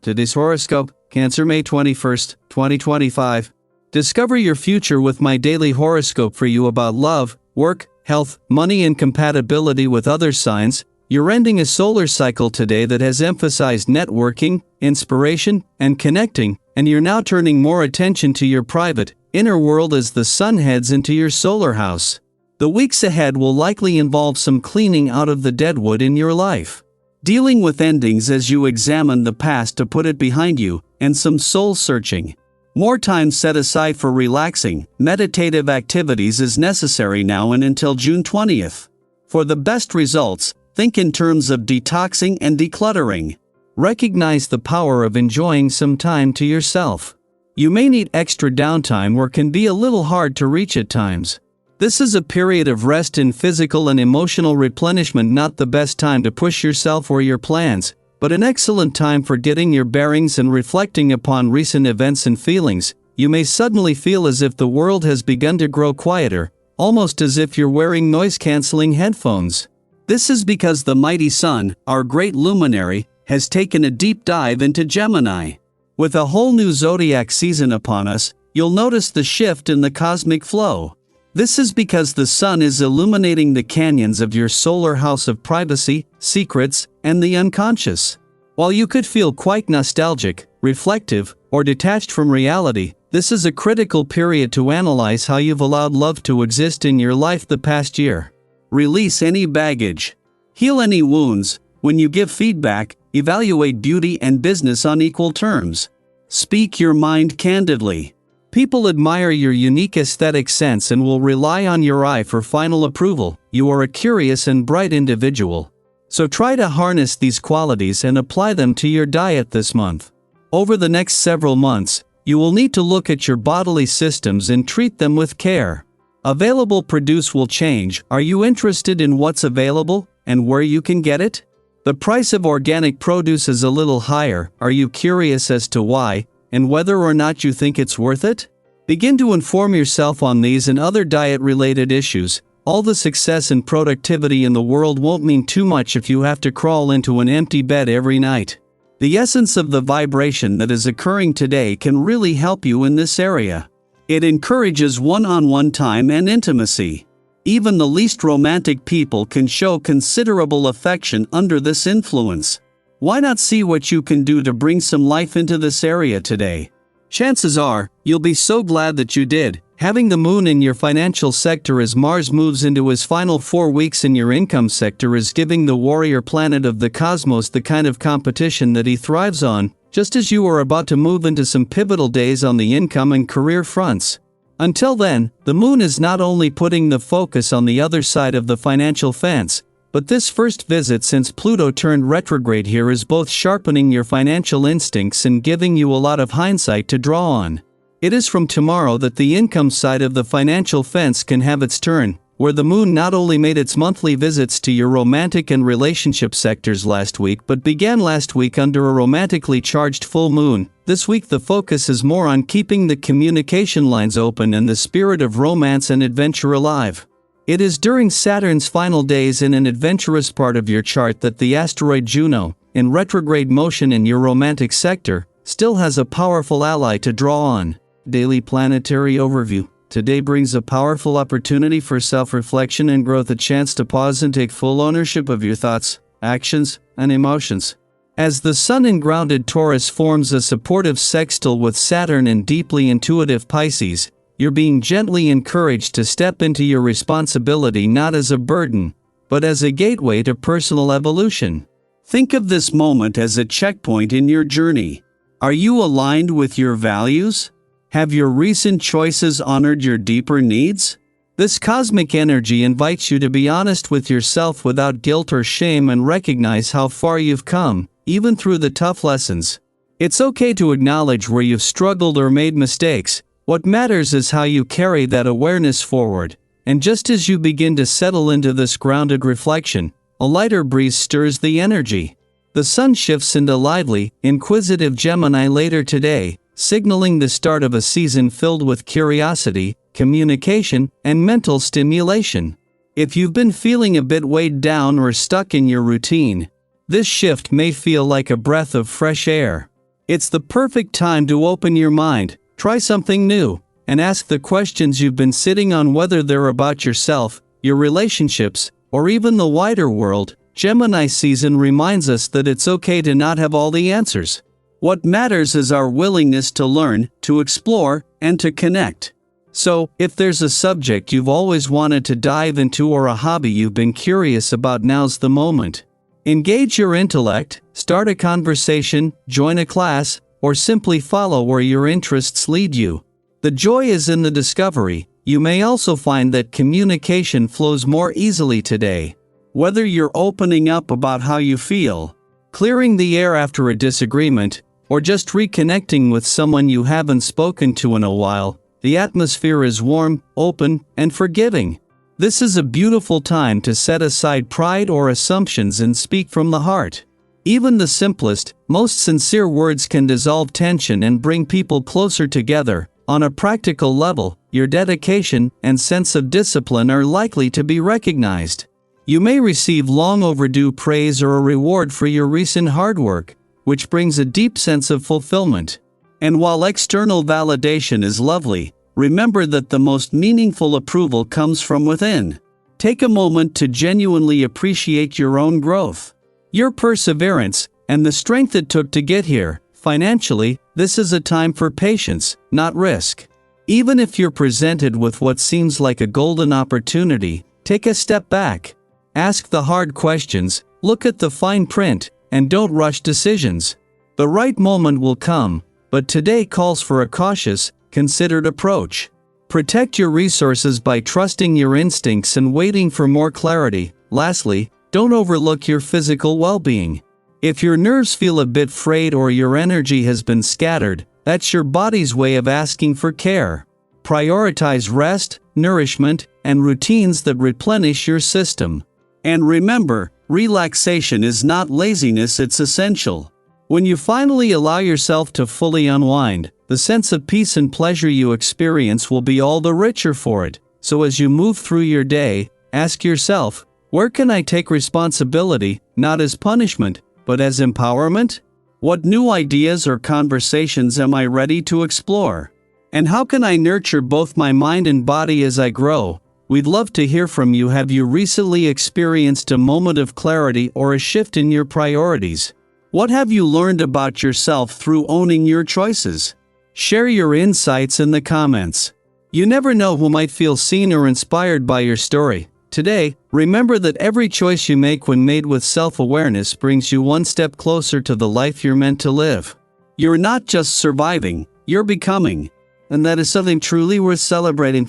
Today's horoscope, Cancer May 21st, 2025. Discover your future with my daily horoscope for you about love, work, health, money and compatibility with other signs. You're ending a solar cycle today that has emphasized networking, inspiration, and connecting, and you're now turning more attention to your private, inner world as the sun heads into your solar house. The weeks ahead will likely involve some cleaning out of the deadwood in your life, dealing with endings as you examine the past to put it behind you, and some soul searching. More time set aside for relaxing, meditative activities is necessary now and until June 20th. For the best results, think in terms of detoxing and decluttering. Recognize the power of enjoying some time to yourself. You may need extra downtime or can be a little hard to reach at times. This is a period of rest and physical and emotional replenishment, not the best time to push yourself or your plans, but an excellent time for getting your bearings and reflecting upon recent events and feelings. You may suddenly feel as if the world has begun to grow quieter, almost as if you're wearing noise-canceling headphones. This is because the mighty sun, our great luminary, has taken a deep dive into Gemini. With a whole new zodiac season upon us, you'll notice the shift in the cosmic flow. This is because the sun is illuminating the canyons of your solar house of privacy, secrets, and the unconscious. While you could feel quite nostalgic, reflective, or detached from reality, this is a critical period to analyze how you've allowed love to exist in your life the past year. Release any baggage. Heal any wounds. When you give feedback, evaluate beauty and business on equal terms. Speak your mind candidly. People admire your unique aesthetic sense and will rely on your eye for final approval. You are a curious and bright individual. So try to harness these qualities and apply them to your diet this month. Over the next several months, you will need to look at your bodily systems and treat them with care. Available produce will change. Are you interested in what's available and where you can get it? The price of organic produce is a little higher. Are you curious as to why, and whether or not you think it's worth it? Begin to inform yourself on these and other diet-related issues. All the success and productivity in the world won't mean too much if you have to crawl into an empty bed every night. The essence of the vibration that is occurring today can really help you in this area. It encourages one-on-one time and intimacy. Even the least romantic people can show considerable affection under this influence. Why not see what you can do to bring some life into this area today? Chances are, you'll be so glad that you did. Having the moon in your financial sector as Mars moves into his final 4 weeks in your income sector is giving the warrior planet of the cosmos the kind of competition that he thrives on, just as you are about to move into some pivotal days on the income and career fronts. Until then, the moon is not only putting the focus on the other side of the financial fence, but this first visit since Pluto turned retrograde here is both sharpening your financial instincts and giving you a lot of hindsight to draw on. It is from tomorrow that the income side of the financial fence can have its turn, where the moon not only made its monthly visits to your romantic and relationship sectors last week but began last week under a romantically charged full moon. This week the focus is more on keeping the communication lines open and the spirit of romance and adventure alive. It is during Saturn's final days in an adventurous part of your chart that the asteroid Juno, in retrograde motion in your romantic sector, still has a powerful ally to draw on. Daily planetary overview. Today brings a powerful opportunity for self-reflection and growth, a chance to pause and take full ownership of your thoughts, actions, and emotions. As the Sun in grounded Taurus forms a supportive sextile with Saturn in deeply intuitive Pisces, you're being gently encouraged to step into your responsibility not as a burden, but as a gateway to personal evolution. Think of this moment as a checkpoint in your journey. Are you aligned with your values? Have your recent choices honored your deeper needs? This cosmic energy invites you to be honest with yourself without guilt or shame and recognize how far you've come, even through the tough lessons. It's okay to acknowledge where you've struggled or made mistakes. What matters is how you carry that awareness forward. And just as you begin to settle into this grounded reflection, a lighter breeze stirs the energy. The sun shifts into lively, inquisitive Gemini later today, signaling the start of a season filled with curiosity, communication, and mental stimulation. If you've been feeling a bit weighed down or stuck in your routine, this shift may feel like a breath of fresh air. It's the perfect time to open your mind, try something new, and ask the questions you've been sitting on, whether they're about yourself, your relationships, or even the wider world. Gemini season reminds us that it's okay to not have all the answers. What matters is our willingness to learn, to explore, and to connect. So, if there's a subject you've always wanted to dive into or a hobby you've been curious about, now's the moment. Engage your intellect, start a conversation, join a class, or simply follow where your interests lead you. The joy is in the discovery. You may also find that communication flows more easily today. Whether you're opening up about how you feel, clearing the air after a disagreement, or just reconnecting with someone you haven't spoken to in a while, the atmosphere is warm, open, and forgiving. This is a beautiful time to set aside pride or assumptions and speak from the heart. Even the simplest, most sincere words can dissolve tension and bring people closer together. On a practical level, your dedication and sense of discipline are likely to be recognized. You may receive long overdue praise or a reward for your recent hard work, which brings a deep sense of fulfillment. And while external validation is lovely, remember that the most meaningful approval comes from within. Take a moment to genuinely appreciate your own growth, your perseverance, and the strength it took to get here. Financially, this is a time for patience, not risk. Even if you're presented with what seems like a golden opportunity, take a step back. Ask the hard questions, look at the fine print, and don't rush decisions. The right moment will come, but today calls for a cautious, considered approach. Protect your resources by trusting your instincts and waiting for more clarity. Lastly, don't overlook your physical well-being. If your nerves feel a bit frayed or your energy has been scattered, that's your body's way of asking for care. Prioritize rest, nourishment, and routines that replenish your system. And remember, relaxation is not laziness, it's essential. When you finally allow yourself to fully unwind, the sense of peace and pleasure you experience will be all the richer for it. So as you move through your day, ask yourself, where can I take responsibility, not as punishment, but as empowerment? What new ideas or conversations am I ready to explore? And how can I nurture both my mind and body as I grow? We'd love to hear from you. Have you recently experienced a moment of clarity or a shift in your priorities? What have you learned about yourself through owning your choices? Share your insights in the comments. You never know who might feel seen or inspired by your story. Today, remember that every choice you make, when made with self-awareness, brings you one step closer to the life you're meant to live. You're not just surviving, you're becoming. And that is something truly worth celebrating.